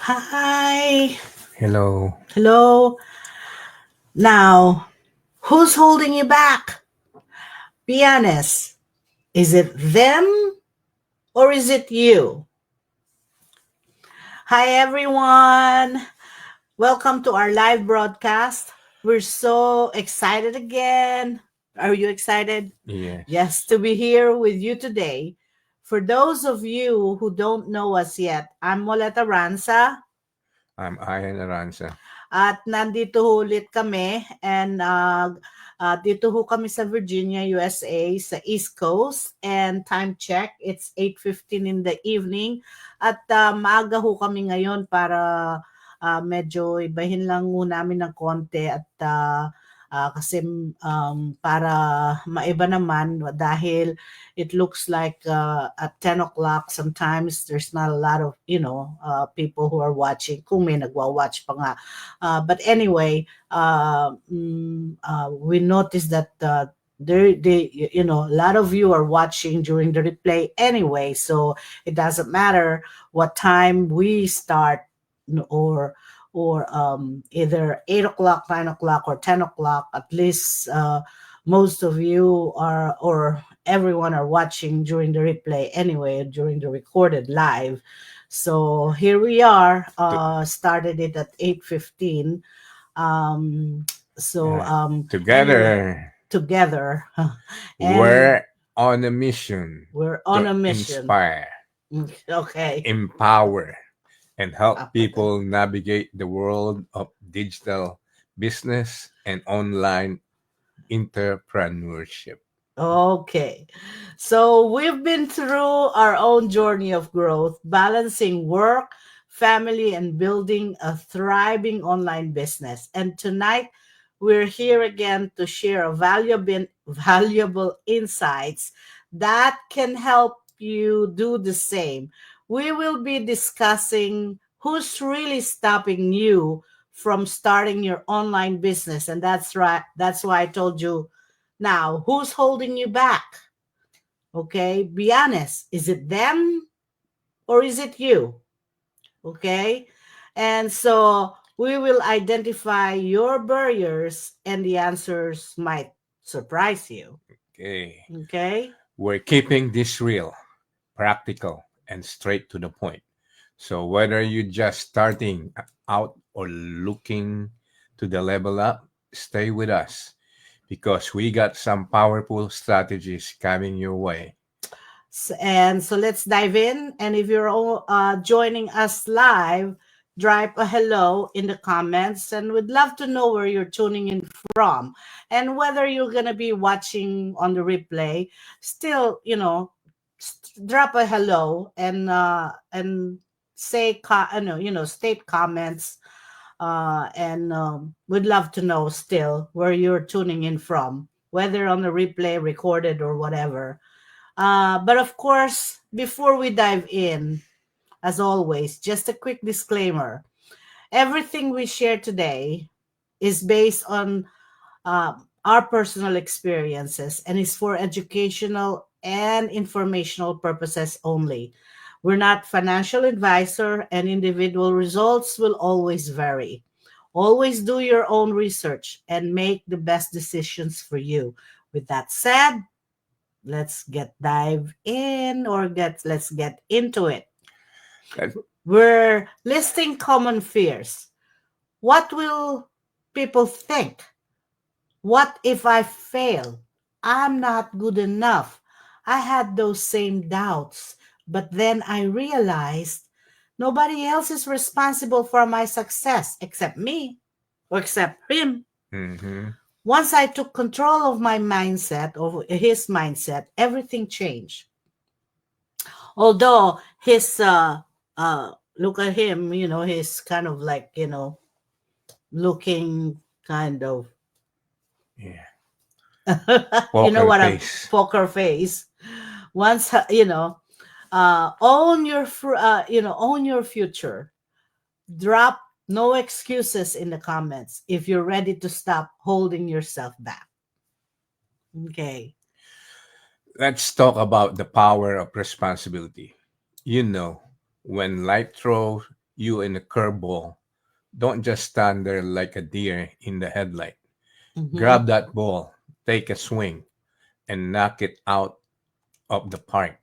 Hi. Hello. Hello. Now, who's holding you back? Be honest. Is it them or is it you? Hi, everyone. Welcome to our live broadcast. We're so excited again. Are you excited? Yes, Yes, to be here with you today. For those of you who don't know us yet, I'm Moleta Ranza. I'm Ian Aranza. At nandito ho ulit kami and dito ho kami sa Virginia, USA sa East Coast and time check, it's 8:15 in the evening at maaga ho kami ngayon para medyo ibahin lang ho namin ng konti at kasi para maiba naman dahil it looks like at 10 o'clock sometimes there's not a lot of people who are watching kung may nagwa-watch pa nga. But anyway, we noticed that a lot of you are watching during the replay anyway, so it doesn't matter what time we start or either 8 o'clock, 9 o'clock, or 10 o'clock. At least most of you are or everyone are watching during the replay anyway, during the recorded live. So here we are. To- Started it at 8:15. Um, so yeah. anyway, Together, together, and we're on a mission we're on to a mission. inspire, Okay. empower, and help people navigate the world of digital business and online entrepreneurship. Okay. So we've been through our own journey of growth, balancing work, family, and building a thriving online business. And tonight, we're here again to share valuable insights that can help you do the same. We will be discussing who's really stopping you from starting your online business. And that's right. That's why I told you now, who's holding you back? Okay, be honest. Is it them or is it you? Okay, and so we will identify your barriers and the answers might surprise you. Okay. Okay, We're keeping this real, practical, and straight to the point. So whether you're just starting out or looking to the level up, stay with us because we got some powerful strategies coming your way. And so let's dive in. And if you're all joining us live, drop a hello in the comments, and we'd love to know where you're tuning in from and whether you're going to be watching on the replay. Still, drop a hello and say state comments, and we'd love to know still where you're tuning in from, whether on the replay, recorded, or whatever. But of course, before we dive in, as always, just a quick disclaimer. Everything we share today is based on our personal experiences and is for educational and informational purposes only. We're not financial advisor and individual results will always vary. Always do your own research and make the best decisions for you. With that said, let's get dive in or get let's get into it. That- We're listing common fears. What will people think? What if I fail? I'm not good enough. I had those same doubts, but then I realized nobody else is responsible for my success except me or except him. Mhm. Once I took control of my mindset, of his mindset, everything changed. Although his look at him, he's kind of like, looking kind of Yeah. you know Poker what, a face. poker face. Once own your future. Drop no excuses in the comments if you're ready to stop holding yourself back. Okay. Let's talk about the power of responsibility. You know, when life throws you in a curveball, don't just stand there like a deer in the headlight. Mhm. Grab that ball, take a swing, and knock it out of the park.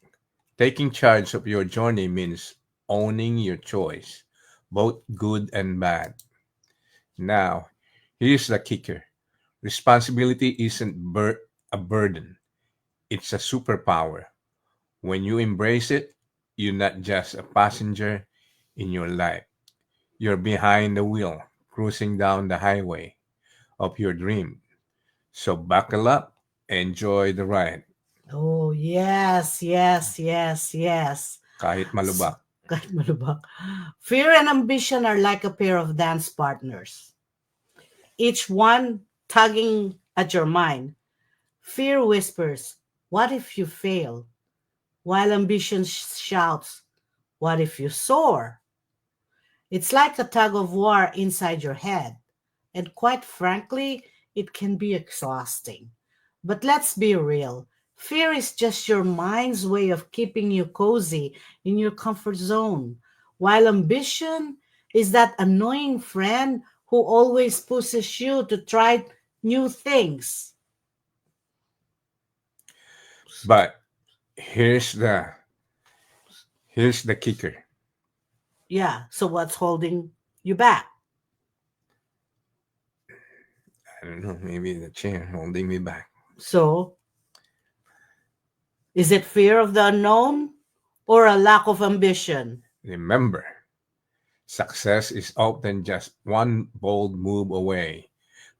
Taking charge of your journey means owning your choice, both good and bad. Now, here's the kicker: responsibility isn't a burden, it's a superpower. When you embrace it, you're not just a passenger in your life, you're behind the wheel, cruising down the highway of your dream. So buckle up, enjoy the ride, Oh, yes, yes, yes, yes. kahit S- malubak. Kahit malubak. Fear and ambition are like a pair of dance partners, each one tugging at your mind. Fear whispers, "What if you fail?" While ambition shouts, "What if you soar?" It's like a tug of war inside your head. And quite frankly, it can be exhausting. But let's be real. Fear is just your mind's way of keeping you cozy in your comfort zone, while ambition is that annoying friend who always pushes you to try new things. But here's the here's the kicker. Yeah, so what's holding you back? I don't know, maybe the chair holding me back. So, is it fear of the unknown or a lack of ambition? Remember, success is often just one bold move away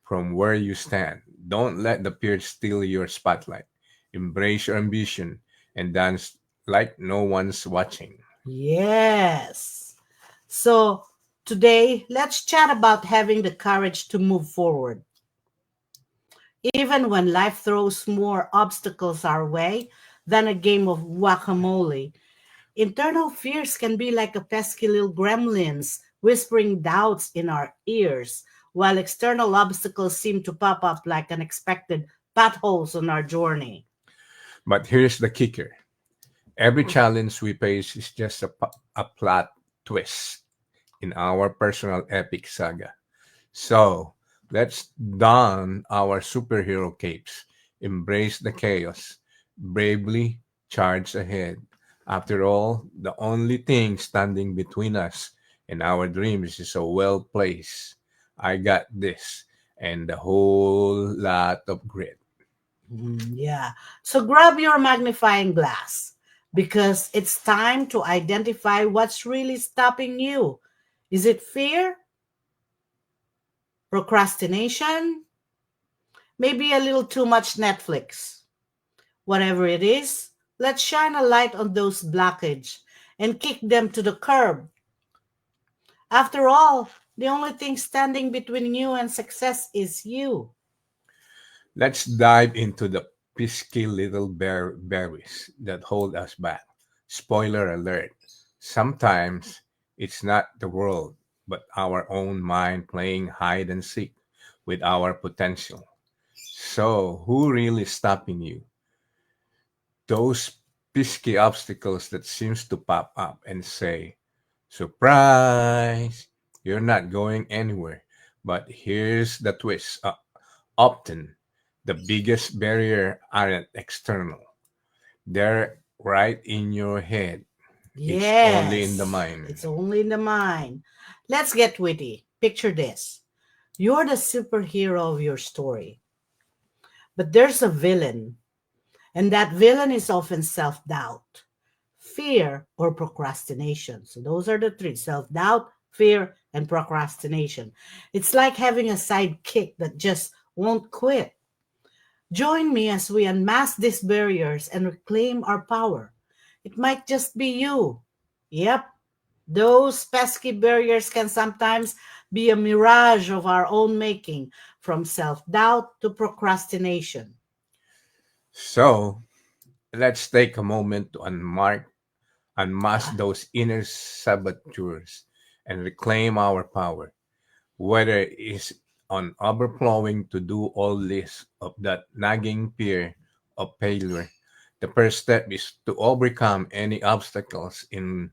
from where you stand. Don't let the peers steal your spotlight. Embrace your ambition and dance like no one's watching. Yes. So, today, let's chat about having the courage to move forward. Even when life throws more obstacles our way than a game of whack a mole, internal fears can be like a pesky little gremlins whispering doubts in our ears, while external obstacles seem to pop up like unexpected potholes on our journey. But here's the kicker: every challenge we face is just a plot twist in our personal epic saga. So let's don our superhero capes, embrace the chaos, bravely charge ahead. After all, the only thing standing between us and our dreams is a well placed, "I got this," and a whole lot of grit. Yeah. So grab your magnifying glass because it's time to identify what's really stopping you. Is it fear, procrastination, maybe a little too much Netflix? Whatever it is, let's shine a light on those blockages and kick them to the curb. After all, the only thing standing between you and success is you. Let's dive into the pesky little berries that hold us back. Spoiler alert: sometimes it's not the world, but our own mind playing hide and seek with our potential. So, who really stopping you? Those pesky obstacles that seems to pop up and say, "Surprise! You're not going anywhere." But here's the twist. Often, the biggest barrier aren't external. They're right in your head. It's only in the Yes, mind. it's only in the mind. Let's get witty. Picture this: you're the superhero of your story, but there's a villain, and that villain is often self doubt, fear, or procrastination. So, those are the three: self doubt, fear, and procrastination. It's like having a sidekick that just won't quit. Join me as we unmask these barriers and reclaim our power. It might just be you. Yep, those pesky barriers can sometimes be a mirage of our own making, from self doubt to procrastination. So, let's take a moment to unmask those inner saboteurs and reclaim our power. Whether it's on overflowing to do all this of that nagging fear of failure, the first step is to overcome any obstacles in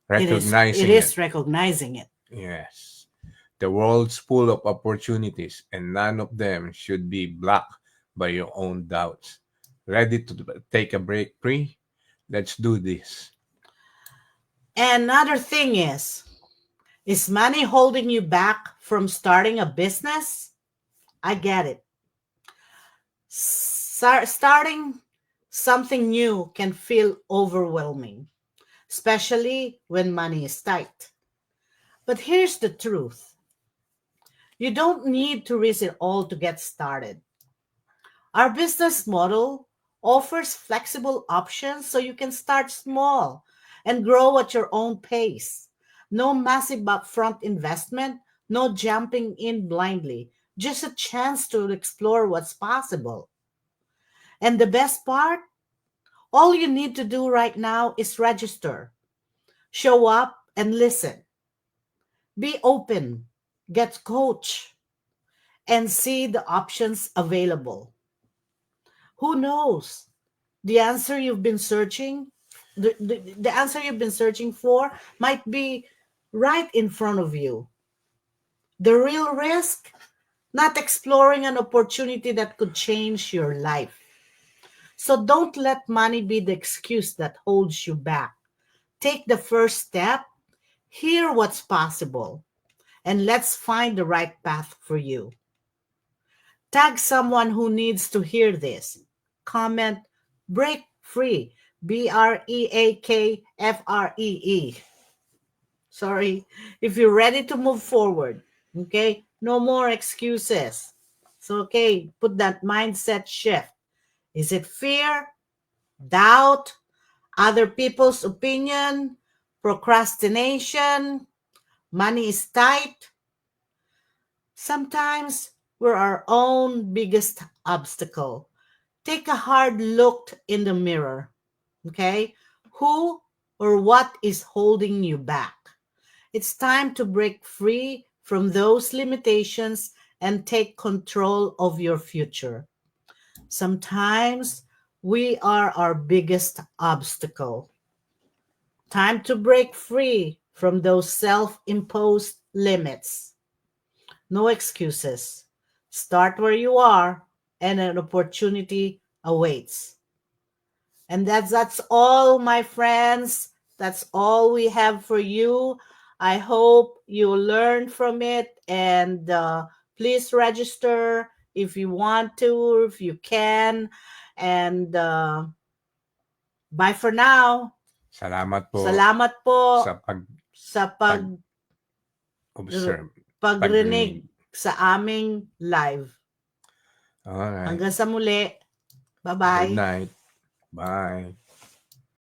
Recognizing It it. is recognizing it. Yes. The world's full of opportunities, and none of them should be blocked by your own doubts. Ready to take a break, Pri? Let's do this. Another thing is money holding you back from starting a business? I get it. Starting something new can feel overwhelming, especially when money is tight. But here's the truth: you don't need to risk it all to get started. Our business model offers flexible options so you can start small and grow at your own pace. No massive upfront investment, no jumping in blindly, just a chance to explore what's possible. And the best part? All you need to do right now is register, show up, and listen. Be open, get coach, and see the options available. Who knows? The answer you've been searching, the answer you've been searching for might be right in front of you. The real risk? Not exploring an opportunity that could change your life. So don't let money be the excuse that holds you back. Take the first step, hear what's possible, and let's find the right path for you. Tag someone who needs to hear this. Comment break free. BREAKFREE. Sorry. If you're ready to move forward, okay? No more excuses. So, okay, put that mindset shift. Is it fear, doubt, other people's opinion, procrastination, money is tight? Sometimes we're our own biggest obstacle. Take a hard look in the mirror. Okay? Who or what is holding you back? It's time to break free from those limitations and take control of your future. Sometimes we are our biggest obstacle. Time to break free from those self imposed limits. No excuses. Start where you are, and an opportunity awaits. And that's all, my friends. That's all we have for you. I hope you learned from it, and please register if you want to, if you can. And bye for now. Salamat po Salamat po sa sa pag-observe. pagrinig sa aming live. Alright. Hanggang sa muli. Good Bye-bye. night. Bye.